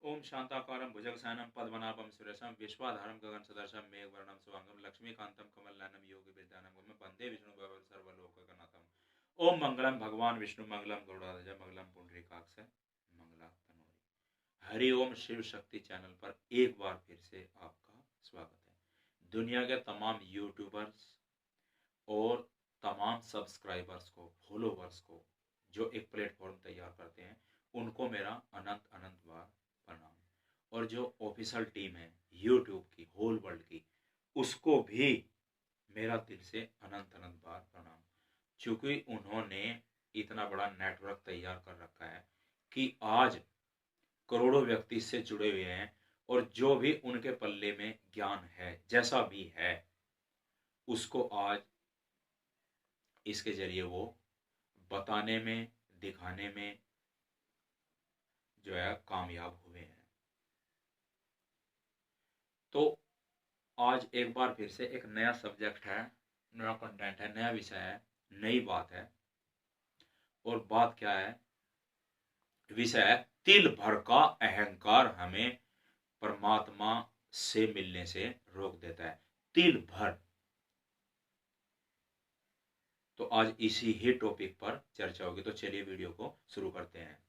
ओम शांताकारं भुजगशयनं पद्मनाभं सुरेशं विश्वाधारं गगनसदृशं मेघवर्णं शुभांगं लक्ष्मीकांतं कमलनयनं योगिविद्यानां वन्दे विष्णुं सर्वलोकनाथं। ओम मंगलम भगवान विष्णु मंगलम गरुड़ाध्वज मंगलम पुंडरीकाक्ष मंगलातनोहरि। हरि ओम शिव शक्ति चैनल पर एक बार फिर से आपका स्वागत है। दुनिया के तमाम यूट्यूबर्स और तमाम सब्सक्राइबर्स को, फॉलोवर्स को जो एक प्लेटफॉर्म तैयार करते हैं, उनको मेरा अनंत अनंत बार प्रणाम। और जो ऑफिशियल टीम है यूट्यूब की, होल वर्ल्ड की, उसको भी मेरा दिल से अनंत अनंत बार प्रणाम। क्योंकि उन्होंने इतना बड़ा नेटवर्क तैयार कर रखा है कि आज करोड़ों व्यक्ति इससे जुड़े हुए हैं, और जो भी उनके पल्ले में ज्ञान है, जैसा भी है, उसको आज इसके जरिए वो बताने में, दिखाने में जो है कामयाब हुए हैं। तो आज एक बार फिर से एक नया सब्जेक्ट है, नया कंटेंट है, नया विषय है, नई बात है। और बात क्या है? विषय है तिल भर का अहंकार हमें परमात्मा से मिलने से रोक देता है। तिल भर। तो आज इसी ही टॉपिक पर चर्चा होगी। तो चलिए वीडियो को शुरू करते हैं।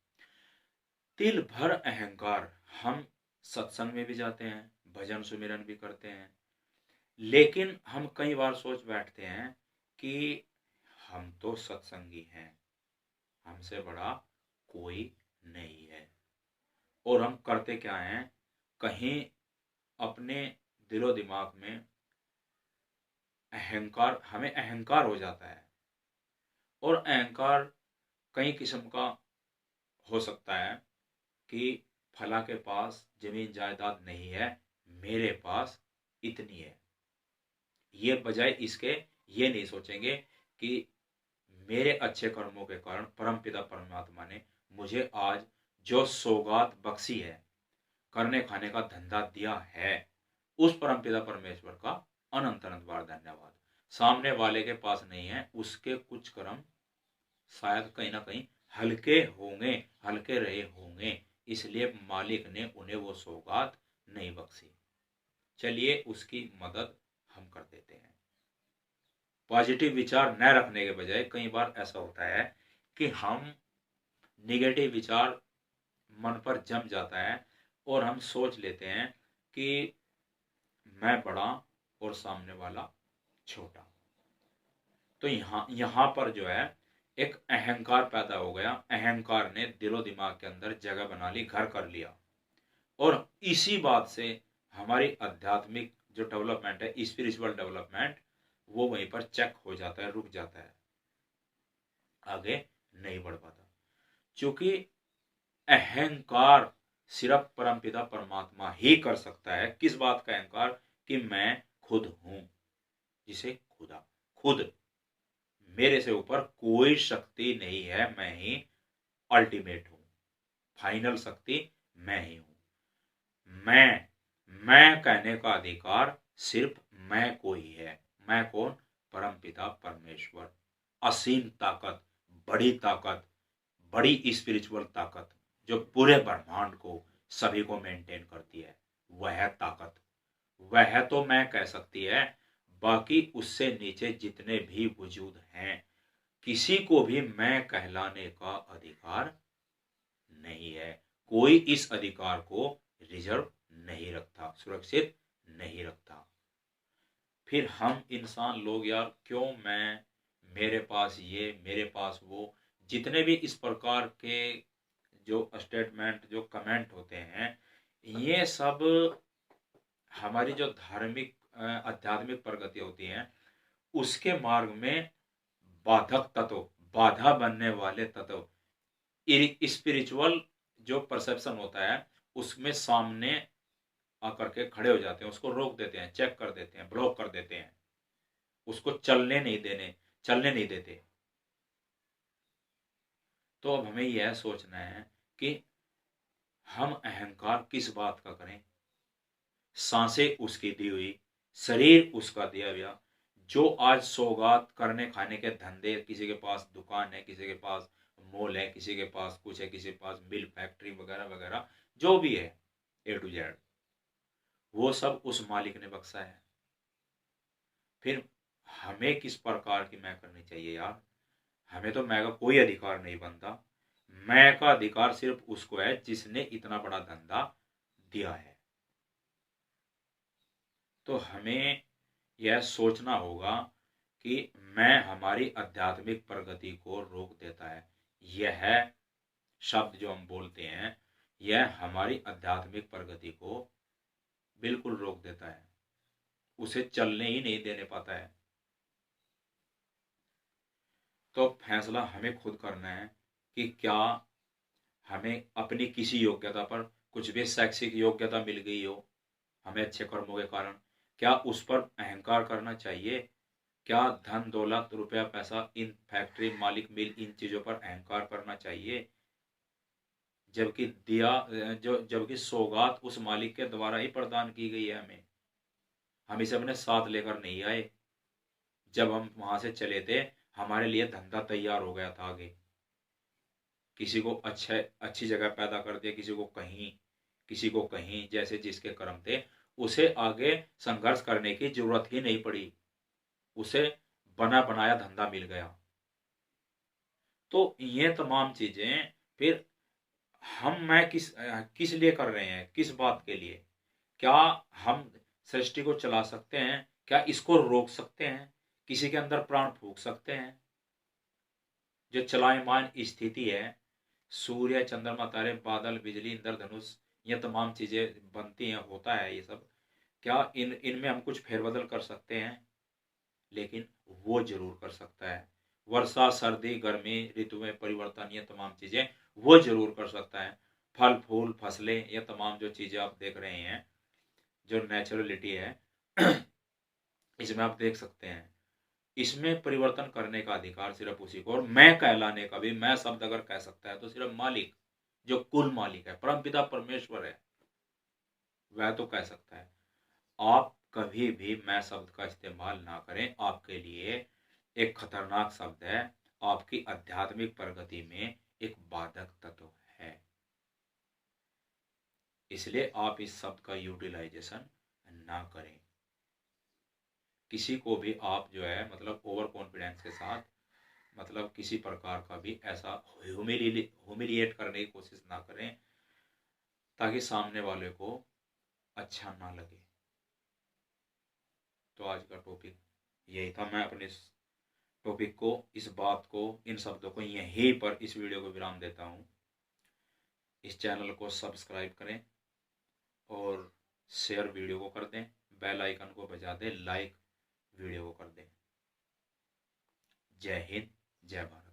तिल भर अहंकार। हम सत्संग में भी जाते हैं, भजन सुमिरन भी करते हैं, लेकिन हम कई बार सोच बैठते हैं कि हम तो सत्संगी हैं, हमसे बड़ा कोई नहीं है। और हम करते क्या हैं? कहीं अपने दिलो दिमाग में अहंकार, हमें अहंकार हो जाता है। और अहंकार कई किस्म का हो सकता है कि फला के पास जमीन जायदाद नहीं है, मेरे पास इतनी है। ये बजाय इसके ये नहीं सोचेंगे कि मेरे अच्छे कर्मों के कारण परमपिता परमात्मा ने मुझे आज जो सौगात बख्शी है, करने खाने का धंधा दिया है, उस परमपिता परमेश्वर का अनंत अनंत बार धन्यवाद। सामने वाले के पास नहीं है, उसके कुछ कर्म शायद कहीं ना कहीं हल्के होंगे, हल्के रहे होंगे, इसलिए मालिक ने उन्हें वो सौगात नहीं बख्शी। चलिए उसकी मदद हम कर देते हैं। पॉजिटिव विचार न रखने के बजाय कई बार ऐसा होता है कि हम निगेटिव विचार मन पर जम जाता है और हम सोच लेते हैं कि मैं बड़ा और सामने वाला छोटा। तो यहाँ पर जो है एक अहंकार पैदा हो गया। अहंकार ने दिलो दिमाग के अंदर जगह बना ली, घर कर लिया। और इसी बात से हमारी आध्यात्मिक जो डेवलपमेंट है, स्पिरिचुअल डेवलपमेंट, वो वहीं पर चेक हो जाता है, रुक जाता है, आगे नहीं बढ़ पाता। क्योंकि अहंकार सिर्फ परमपिता परमात्मा ही कर सकता है। किस बात का अहंकार? कि मैं खुद हूं, जिसे खुदा, खुद, मेरे से ऊपर कोई शक्ति नहीं है, मैं ही अल्टीमेट हूं, फाइनल शक्ति मैं ही हूं। मैं कहने का अधिकार सिर्फ मैं को ही है। मैं कौन? परमपिता परमेश्वर। असीम ताकत, बड़ी ताकत, बड़ी स्पिरिचुअल ताकत, जो पूरे ब्रह्मांड को, सभी को मेंटेन करती है, वह ताकत, वह तो मैं कह सकती है। बाकी उससे नीचे जितने भी वजूद हैं, किसी को भी मैं कहलाने का अधिकार नहीं है। कोई इस अधिकार को रिजर्व नहीं रखता, सुरक्षित नहीं रखता। फिर हम इंसान लोग यार क्यों मैं, मेरे पास ये, मेरे पास वो, जितने भी इस प्रकार के जो स्टेटमेंट, जो कमेंट होते हैं, ये सब हमारी जो धार्मिक आध्यात्मिक प्रगति होती है, उसके मार्ग में बाधक तत्व, बाधा बनने वाले तत्व, स्पिरिचुअल जो परसेप्शन होता है, उसमें सामने आकर के खड़े हो जाते हैं, उसको रोक देते हैं, चेक कर देते हैं, ब्लॉक कर देते हैं, उसको चलने नहीं देते। तो अब हमें यह सोचना है कि हम अहंकार किस बात का करें। सांसें उसकी दी हुई, शरीर उसका दिया हुआ, जो आज सौगात करने खाने के धंधे, किसी के पास दुकान है, किसी के पास मॉल है, किसी के पास कुछ है, किसी के पास मिल फैक्ट्री वगैरह वगैरह, जो भी है, A to Z, वो सब उस मालिक ने बख्शा है। फिर हमें किस प्रकार की मैं करनी चाहिए यार? हमें तो मैं का कोई अधिकार नहीं बनता। मैं का अधिकार सिर्फ उसको है जिसने इतना बड़ा धंधा दिया है। तो हमें यह सोचना होगा कि मैं हमारी आध्यात्मिक प्रगति को रोक देता है। यह शब्द जो हम बोलते हैं, यह हमारी आध्यात्मिक प्रगति को बिल्कुल रोक देता है, उसे चलने ही नहीं देने पाता है। तो फैसला हमें खुद करना है कि क्या हमें अपनी किसी योग्यता पर, कुछ भी शैक्षिक योग्यता मिल गई हो हमें अच्छे कर्मों के कारण, क्या उस पर अहंकार करना चाहिए? क्या धन दौलत रुपया पैसा, इन फैक्ट्री मालिक मिल, इन चीजों पर अहंकार करना चाहिए? जबकि जबकि सौगात उस मालिक के द्वारा ही प्रदान की गई है हमें। हम इसे अपने साथ लेकर नहीं आए। जब हम वहां से चले थे, हमारे लिए धंधा तैयार हो गया था आगे। किसी को अच्छी जगह पैदा कर दिया, किसी को कहीं, जैसे जिसके कर्म थे, उसे आगे संघर्ष करने की जरूरत ही नहीं पड़ी। उसे बना बनाया धंधा मिल गया। तो ये तमाम चीजें फिर मैं किस लिए कर रहे हैं, किस बात के लिए? क्या हम सृष्टि को चला सकते हैं? क्या इसको रोक सकते हैं? किसी के अंदर प्राण फूंक सकते हैं? जो चलायमान स्थिति है, सूर्य चंद्रमा तारे बादल बिजली इंद्रधनुष, ये तमाम चीजें बनती हैं, होता है ये सब, क्या इनमें हम कुछ फेरबदल कर सकते हैं? लेकिन वो जरूर कर सकता है। वर्षा सर्दी गर्मी ऋतु में परिवर्तन, ये तमाम चीजें वो जरूर कर सकता है। फल फूल फसलें, ये तमाम जो चीजें आप देख रहे हैं, जो नेचुरलिटी है इसमें आप देख सकते हैं, इसमें परिवर्तन करने का अधिकार सिर्फ उसी को, और मैं कहलाने का भी, मैं शब्द अगर कह सकता है तो सिर्फ मालिक, जो कुल मालिक है, परमपिता परमेश्वर है, वह तो कह सकता है। आप कभी भी मैं शब्द का इस्तेमाल ना करें, आपके लिए एक खतरनाक शब्द है, आपकी आध्यात्मिक प्रगति में एक बाधक तत्व है। इसलिए आप इस शब्द का यूटिलाइजेशन ना करें। किसी को भी आप जो है मतलब ओवर कॉन्फिडेंस के साथ, मतलब किसी प्रकार का भी ऐसा ह्यूमिलिएट करने की कोशिश ना करें, ताकि सामने वाले को अच्छा ना लगे। तो आज का टॉपिक यही था। मैं अपने टॉपिक को, इस बात को, इन शब्दों को यहीं पर इस वीडियो को विराम देता हूँ। इस चैनल को सब्सक्राइब करें और शेयर वीडियो को कर दें, बेल आइकन को बजा दें, लाइक वीडियो को कर दें। जय हिंद, जय भारत।